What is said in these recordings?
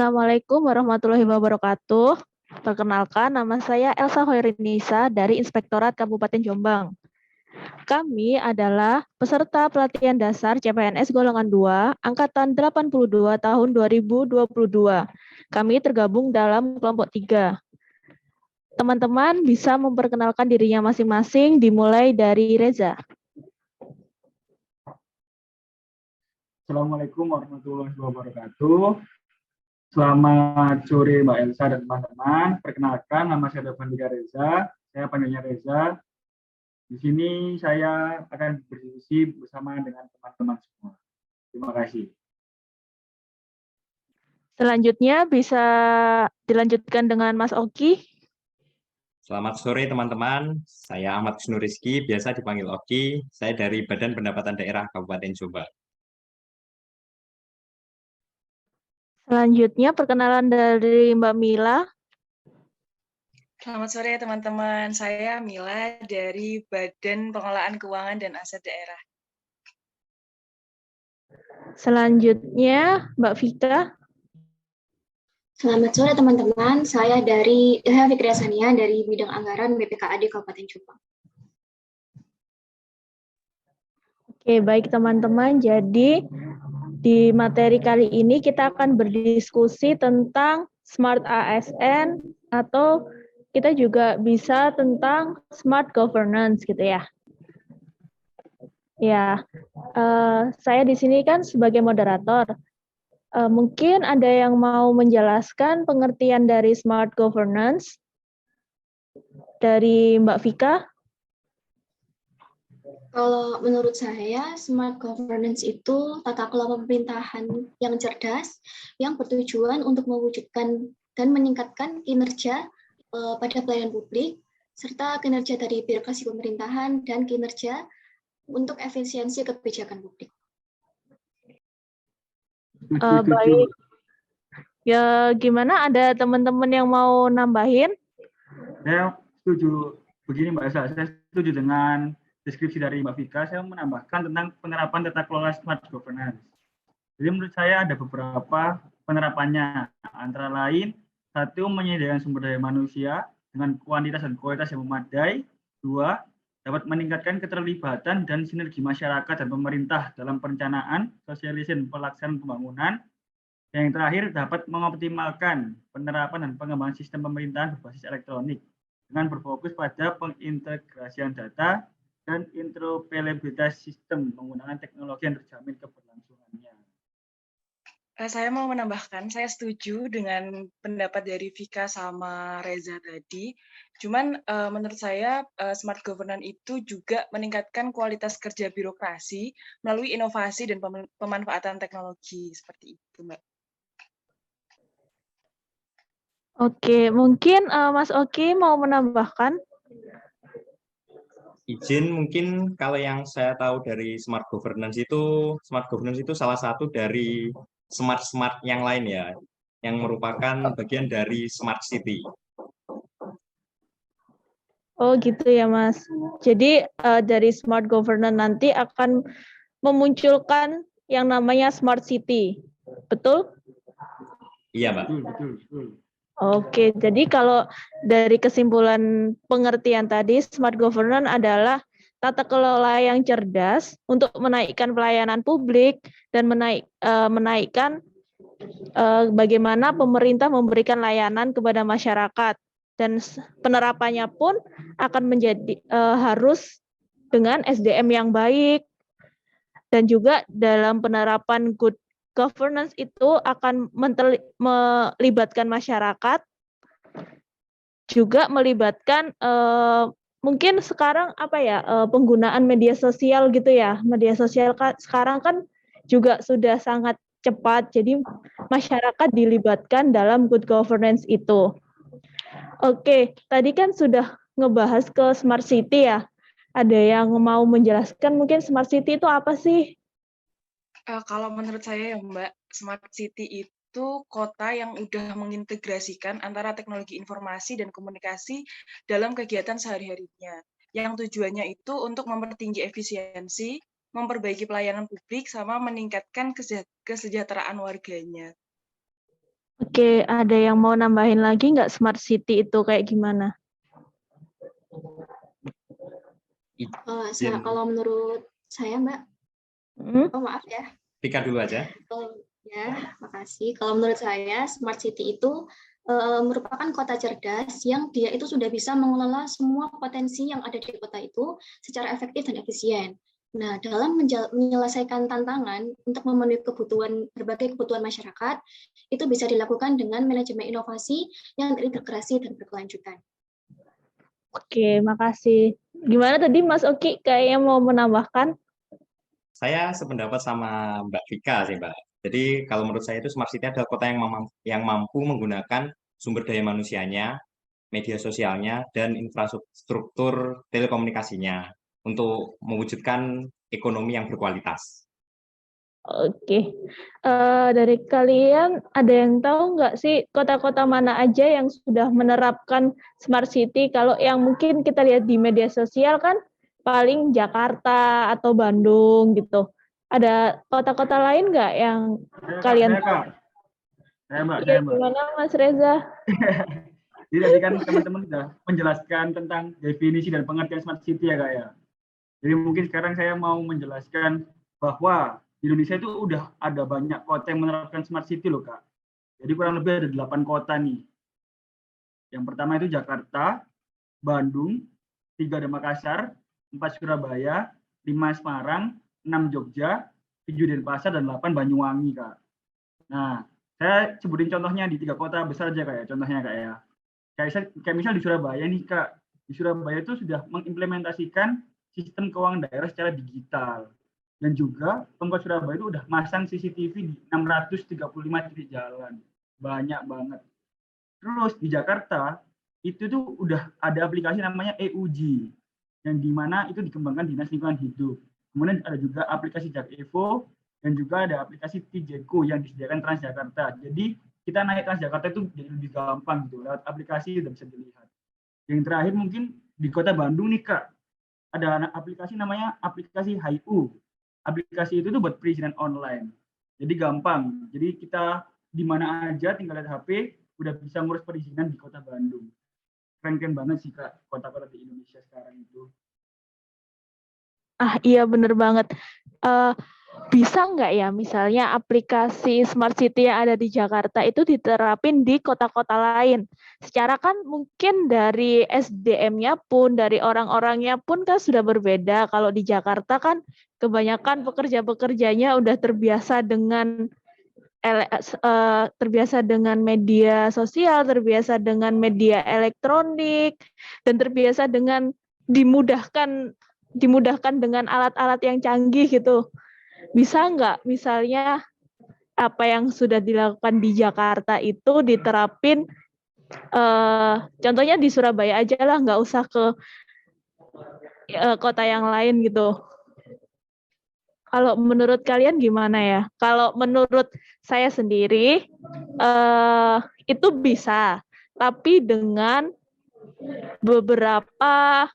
Assalamualaikum warahmatullahi wabarakatuh. Perkenalkan, nama saya Elsa Hoirinisa dari Inspektorat Kabupaten Jombang. Kami adalah peserta pelatihan dasar CPNS golongan 2, angkatan 82 tahun 2022. Kami tergabung dalam kelompok 3. Teman-teman bisa memperkenalkan dirinya masing-masing, dimulai dari Reza. Assalamualaikum warahmatullahi wabarakatuh. Selamat sore Mbak Elsa dan teman-teman. Perkenalkan, nama saya Devandika Reza. Saya panggilnya Reza. Di sini saya akan berdiskusi bersama dengan teman-teman semua. Terima kasih. Selanjutnya bisa dilanjutkan dengan Mas Oki. Selamat sore teman-teman, saya Ahmad Wisnu Rizky, biasa dipanggil Oki. Saya dari Badan Pendapatan Daerah Kabupaten Jombang. Selanjutnya perkenalan dari Mbak Mila. Selamat sore teman-teman, saya Mila dari Badan Pengelolaan Keuangan dan Aset Daerah. Selanjutnya Mbak Vika. Selamat sore teman-teman, saya dari Ilha Fikri Asania dari bidang anggaran BPKAD Kabupaten Jombang. Oke, baik teman-teman. Jadi di materi kali ini kita akan berdiskusi tentang Smart ASN atau kita juga bisa tentang Smart Governance gitu ya. Ya, saya di sini kan sebagai moderator. Mungkin ada yang mau menjelaskan pengertian dari Smart Governance dari Mbak Vika? Kalau menurut saya, smart governance itu tata kelola pemerintahan yang cerdas, yang bertujuan untuk mewujudkan dan meningkatkan kinerja pada pelayanan publik, serta kinerja dari birokrasi pemerintahan dan kinerja untuk efisiensi kebijakan publik. Baik. Ya, gimana? Ada teman-teman yang mau nambahin? Saya setuju begini Mbak Elsa, saya setuju dengan deskripsi dari Mbak Vika. Saya menambahkan tentang penerapan tata kelola smart governance. Jadi menurut saya ada beberapa penerapannya, antara lain, satu, menyediakan sumber daya manusia dengan kuantitas dan kualitas yang memadai. Dua, dapat meningkatkan keterlibatan dan sinergi masyarakat dan pemerintah dalam perencanaan, sosialisasi, dan pelaksanaan pembangunan. Yang terakhir, dapat mengoptimalkan penerapan dan pengembangan sistem pemerintahan berbasis elektronik dengan berfokus pada pengintegrasian data dan interoperabilitas sistem menggunakan teknologi yang terjamin keberlangsungannya. Saya mau menambahkan, saya setuju dengan pendapat dari Vika sama Reza tadi. Cuman menurut saya smart governance itu juga meningkatkan kualitas kerja birokrasi melalui inovasi dan pemanfaatan teknologi seperti itu, Mbak. Oke, mungkin Mas Oki mau menambahkan? Izin mungkin kalau yang saya tahu dari smart governance itu salah satu dari smart yang lain ya, yang merupakan bagian dari smart city. Oh gitu ya Mas. Jadi dari smart governance nanti akan memunculkan yang namanya smart city, betul? Iya Mbak. Betul. Oke, jadi kalau dari kesimpulan pengertian tadi, smart governance adalah tata kelola yang cerdas untuk menaikkan pelayanan publik dan menaikkan bagaimana pemerintah memberikan layanan kepada masyarakat, dan penerapannya pun akan menjadi harus dengan SDM yang baik, dan juga dalam penerapan good governance itu akan melibatkan masyarakat, juga melibatkan mungkin sekarang penggunaan media sosial gitu ya. Media sosial sekarang kan juga sudah sangat cepat, jadi masyarakat dilibatkan dalam good governance itu. Oke, tadi kan sudah ngebahas ke smart city ya. Ada yang mau menjelaskan mungkin smart city itu apa sih? Kalau menurut saya ya Mbak, smart city itu kota yang udah mengintegrasikan antara teknologi informasi dan komunikasi dalam kegiatan sehari-harinya. Yang tujuannya itu untuk mempertinggi efisiensi, memperbaiki pelayanan publik, sama meningkatkan kesejahteraan warganya. Oke, ada yang mau nambahin lagi nggak smart city itu kayak gimana? Kalau menurut saya, Mbak, Hmm? maaf ya. Vika dulu aja. Ya, makasih. Kalau menurut saya, smart city itu merupakan kota cerdas yang dia itu sudah bisa mengelola semua potensi yang ada di kota itu secara efektif dan efisien. Nah, dalam menyelesaikan tantangan untuk memenuhi berbagai kebutuhan masyarakat, itu bisa dilakukan dengan manajemen inovasi yang terintegrasi dan berkelanjutan. Oke, makasih. Gimana tadi Mas Oki kayaknya mau menambahkan? Saya sependapat sama Mbak Vika sih, Mbak. Jadi kalau menurut saya itu smart city adalah kota yang mampu menggunakan sumber daya manusianya, media sosialnya, dan infrastruktur telekomunikasinya untuk mewujudkan ekonomi yang berkualitas. Oke, dari kalian ada yang tahu nggak sih kota-kota mana aja yang sudah menerapkan smart city? Kalau yang mungkin kita lihat di media sosial kan paling Jakarta atau Bandung gitu. Ada kota-kota lain nggak yang kalian Saya, tahu? Kak. Mbak, Iya, Mbak. gimana Mas Reza? Jadi tadi kan teman-teman sudah menjelaskan tentang definisi dan pengertian smart city ya, Kak ya. Jadi mungkin sekarang saya mau menjelaskan bahwa di Indonesia itu udah ada banyak kota yang menerapkan smart city loh, Kak. Jadi kurang lebih ada 8 kota nih. Yang pertama itu Jakarta, Bandung, 3 ada Makassar, 4 Surabaya, 5 Semarang, 6 Jogja, 7 Denpasar, dan 8 Banyuwangi, Kak. Nah, saya sebutin contohnya di 3 kota besar aja, Kak ya. Contohnya, Kak ya. Kayak misal di Surabaya nih, Kak. Di Surabaya itu sudah mengimplementasikan sistem keuangan daerah secara digital. Dan juga Pemkot Surabaya itu udah masang CCTV di 635 titik jalan. Banyak banget. Terus di Jakarta itu tuh udah ada aplikasi namanya EUJ yang dimana itu dikembangkan Dinas Lingkungan Hidup. Kemudian ada juga aplikasi Jak Evo dan juga ada aplikasi Tijeko yang disediakan Transjakarta. Jadi kita naik Transjakarta itu jadi lebih gampang gitu lewat aplikasi udah bisa dilihat. Yang terakhir mungkin di Kota Bandung nih Kak, ada aplikasi namanya aplikasi HiU. Aplikasi itu tuh buat perizinan online. Jadi gampang. Jadi kita di mana aja tinggal lihat HP udah bisa ngurus perizinan di Kota Bandung. Keren-keren banget sih Kak kota-kota di Indonesia sekarang itu. Ah iya bener banget. Bisa nggak ya misalnya aplikasi smart city yang ada di Jakarta itu diterapin di kota-kota lain? Secara kan mungkin dari SDM-nya pun, dari orang-orangnya pun kan sudah berbeda. Kalau di Jakarta kan kebanyakan pekerja-pekerjanya udah terbiasa dengan media sosial, terbiasa dengan media elektronik, dan terbiasa dengan dimudahkan dengan alat-alat yang canggih gitu. Bisa nggak misalnya apa yang sudah dilakukan di Jakarta itu diterapin, contohnya di Surabaya aja lah, nggak usah ke kota yang lain gitu. Kalau menurut kalian gimana ya? Kalau menurut saya sendiri itu bisa, tapi dengan beberapa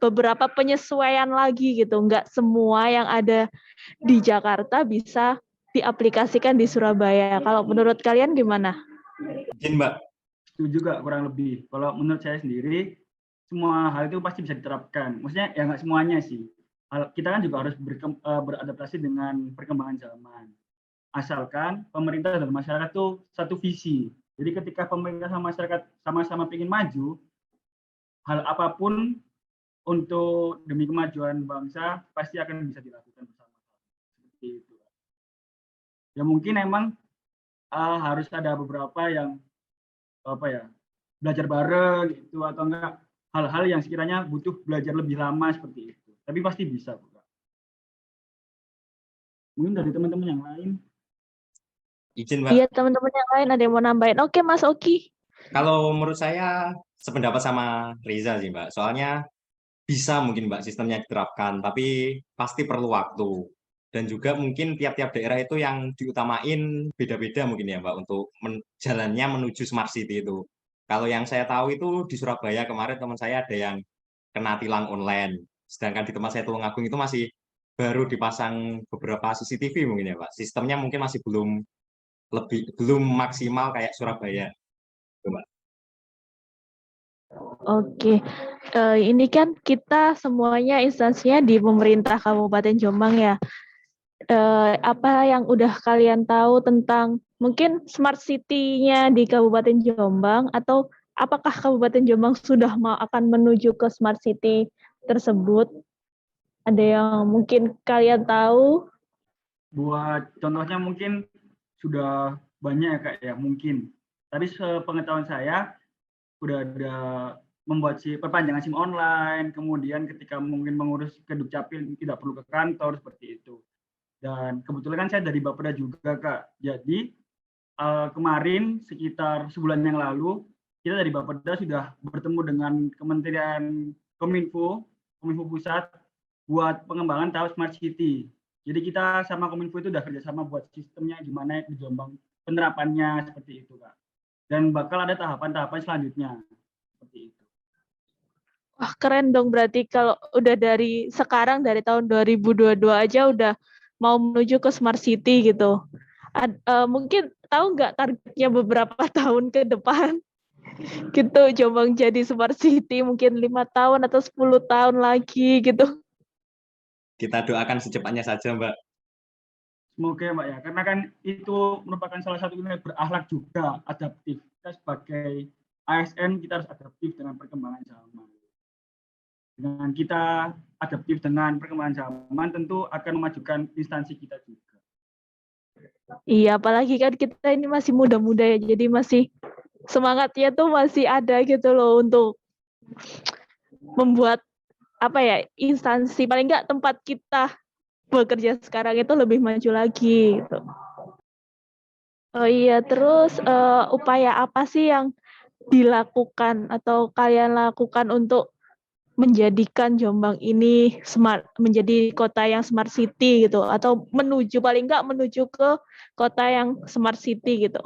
beberapa penyesuaian lagi gitu. Nggak semua yang ada di Jakarta bisa diaplikasikan di Surabaya. Kalau menurut kalian gimana? Izin, Mbak. Setuju Kak kurang lebih. Kalau menurut saya sendiri semua hal itu pasti bisa diterapkan. Maksudnya ya nggak semuanya sih. Kita kan juga harus beradaptasi dengan perkembangan zaman. Asalkan pemerintah dan masyarakat tuh satu visi. Jadi ketika pemerintah sama masyarakat sama-sama ingin maju, hal apapun untuk demi kemajuan bangsa pasti akan bisa dilakukan bersama. Seperti itu. Ya mungkin emang harus ada beberapa yang belajar bareng gitu atau enggak hal-hal yang sekiranya butuh belajar lebih lama seperti itu. Tapi pasti bisa, Kak. Mungkin dari teman-teman yang lain. Izin, Mbak. Iya, teman-teman yang lain ada yang mau nambahin. Oke, Mas Oki. Kalau menurut saya sependapat sama Riza sih, Mbak. Soalnya bisa mungkin, Mbak, sistemnya diterapkan, tapi pasti perlu waktu. Dan juga mungkin tiap-tiap daerah itu yang diutamain beda-beda mungkin ya, Mbak, untuk jalannya menuju smart city itu. Kalau yang saya tahu itu di Surabaya kemarin teman saya ada yang kena tilang online. Sedangkan di tempat saya Tulungagung itu masih baru dipasang beberapa CCTV mungkin ya, Pak. Sistemnya mungkin masih belum belum maksimal kayak Surabaya. Coba. Oke, ini kan kita semuanya instansinya di pemerintah Kabupaten Jombang ya. Apa yang udah kalian tahu tentang mungkin smart city-nya di Kabupaten Jombang, atau apakah Kabupaten Jombang sudah akan menuju ke smart city tersebut? Ada yang mungkin kalian tahu? Buat contohnya mungkin sudah banyak ya Kak ya, mungkin. Tadi sepengetahuan saya udah ada membuat perpanjangan SIM online, kemudian ketika mungkin mengurus ke Dukcapil tidak perlu ke kantor, seperti itu. Dan kebetulan kan saya dari Bapeda juga Kak. Jadi kemarin sekitar sebulan yang lalu kita dari Bapeda sudah bertemu dengan Kementerian Kominfo Pusat buat pengembangan tahap Smart City. Jadi kita sama Kominfo itu udah kerjasama buat sistemnya gimana di Jombang, penerapannya seperti itu Kak. Dan bakal ada tahapan-tahapan selanjutnya seperti itu. Wah, keren dong, berarti kalau udah dari sekarang, dari tahun 2022 aja udah mau menuju ke smart city gitu. Mungkin tahu nggak targetnya beberapa tahun ke depan gitu Jombang jadi smart city, mungkin 5 tahun atau 10 tahun lagi gitu. Kita doakan secepatnya saja, Mbak. Semoga Mbak ya, karena kan itu merupakan salah satu nilai berakhlak juga, adaptif. Kita sebagai ASN kita harus adaptif dengan perkembangan zaman. Dengan kita adaptif dengan perkembangan zaman, tentu akan memajukan instansi kita juga. Iya, apalagi kan kita ini masih muda-muda ya, jadi masih semangatnya tuh masih ada gitu loh untuk membuat apa ya, instansi paling nggak tempat kita bekerja sekarang itu lebih maju lagi gitu. Oh iya, terus upaya apa sih yang dilakukan atau kalian lakukan untuk menjadikan Jombang ini menjadi kota yang smart city gitu, atau paling nggak menuju ke kota yang smart city gitu?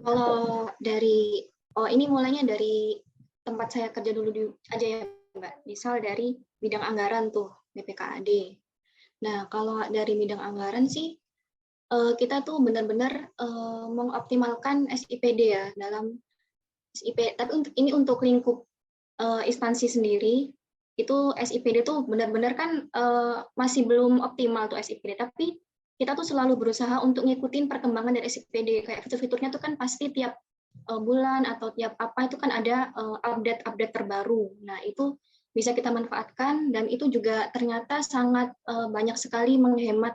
Kalau dari ini mulainya dari tempat saya kerja dulu aja ya Mbak. Misal dari bidang anggaran tuh BPKAD. Nah kalau dari bidang anggaran sih kita tuh benar-benar mengoptimalkan SIPD ya dalam SIP. Tapi untuk lingkup instansi sendiri itu SIPD tuh benar-benar kan masih belum optimal tuh SIPD. Tapi kita tuh selalu berusaha untuk ngikutin perkembangan dari SIPD. Kayak fitur-fiturnya tuh kan pasti tiap bulan atau tiap apa itu kan ada update terbaru. Nah itu bisa kita manfaatkan dan itu juga ternyata sangat banyak sekali menghemat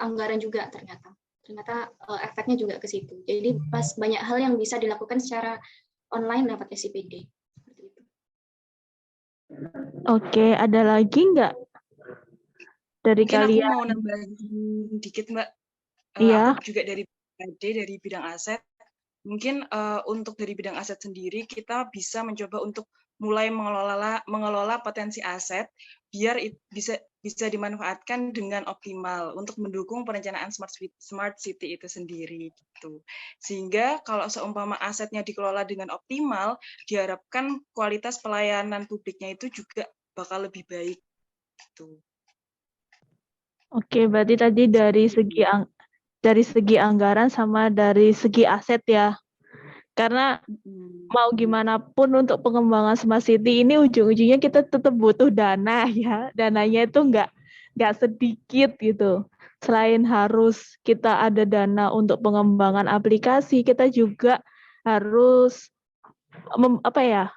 anggaran juga ternyata efeknya juga ke situ. Jadi pas banyak hal yang bisa dilakukan secara online dapat SIPD. Oke, ada lagi nggak dari Mungkin kalian? aku mau nambahin dikit Mbak. Iya. Aku juga dari bidang aset. Mungkin untuk dari bidang aset sendiri kita bisa mencoba untuk mulai mengelola potensi aset biar bisa dimanfaatkan dengan optimal untuk mendukung perencanaan smart city itu sendiri gitu. Sehingga kalau seumpama asetnya dikelola dengan optimal, diharapkan kualitas pelayanan publiknya itu juga bakal lebih baik gitu. Oke, berarti tadi dari segi anggaran sama dari segi aset ya. Karena mau gimana pun untuk pengembangan smart city ini ujung-ujungnya kita tetap butuh dana ya. Dananya itu nggak sedikit gitu. Selain harus kita ada dana untuk pengembangan aplikasi, kita juga harus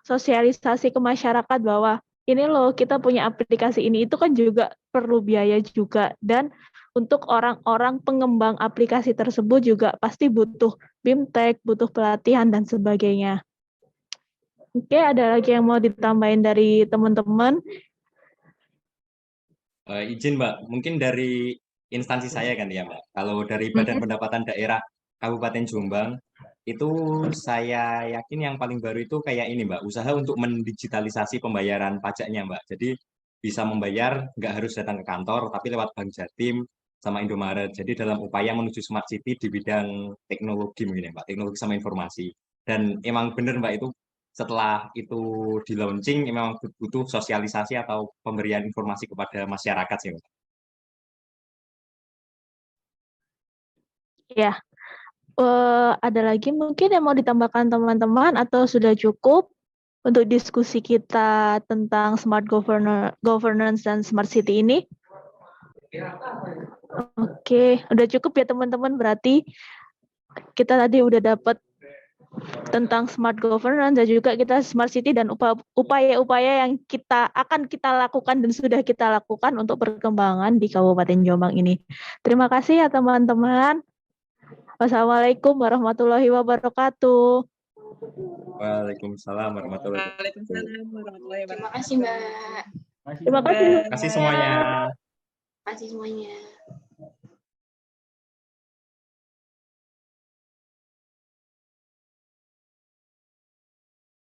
sosialisasi ke masyarakat bahwa ini loh kita punya aplikasi ini, itu kan juga perlu biaya juga, dan untuk orang-orang pengembang aplikasi tersebut juga pasti butuh BIMTEK, butuh pelatihan dan sebagainya. Oke, ada lagi yang mau ditambahin dari teman-teman? Izin Mbak, mungkin dari instansi saya kan ya Mbak. Kalau dari Badan Pendapatan Daerah Kabupaten Jombang, itu saya yakin yang paling baru itu kayak ini Mbak, usaha untuk mendigitalisasi pembayaran pajaknya Mbak. Jadi bisa membayar nggak harus datang ke kantor, tapi lewat Bank Jatim sama Indomaret. Jadi dalam upaya menuju smart city di bidang teknologi mungkin ya Mbak, teknologi sama informasi. Dan emang benar Mbak itu setelah itu di launching memang butuh sosialisasi atau pemberian informasi kepada masyarakat sih Mbak. Ya, ada lagi mungkin yang mau ditambahkan teman-teman atau sudah cukup untuk diskusi kita tentang smart governance dan smart city ini? Oke, udah cukup ya teman-teman. Berarti kita tadi udah dapat tentang smart governance dan juga kita smart city dan upaya-upaya yang akan kita lakukan dan sudah kita lakukan untuk perkembangan di Kabupaten Jombang ini. Terima kasih ya teman-teman. Wassalamualaikum warahmatullahi wabarakatuh. Waalaikumsalam warahmatullahi wabarakatuh. Waalaikumsalam warahmatullahi Terima wabarakatuh. kasih Mbak. Terima kasih. Terima kasih semuanya. Terima kasih semuanya.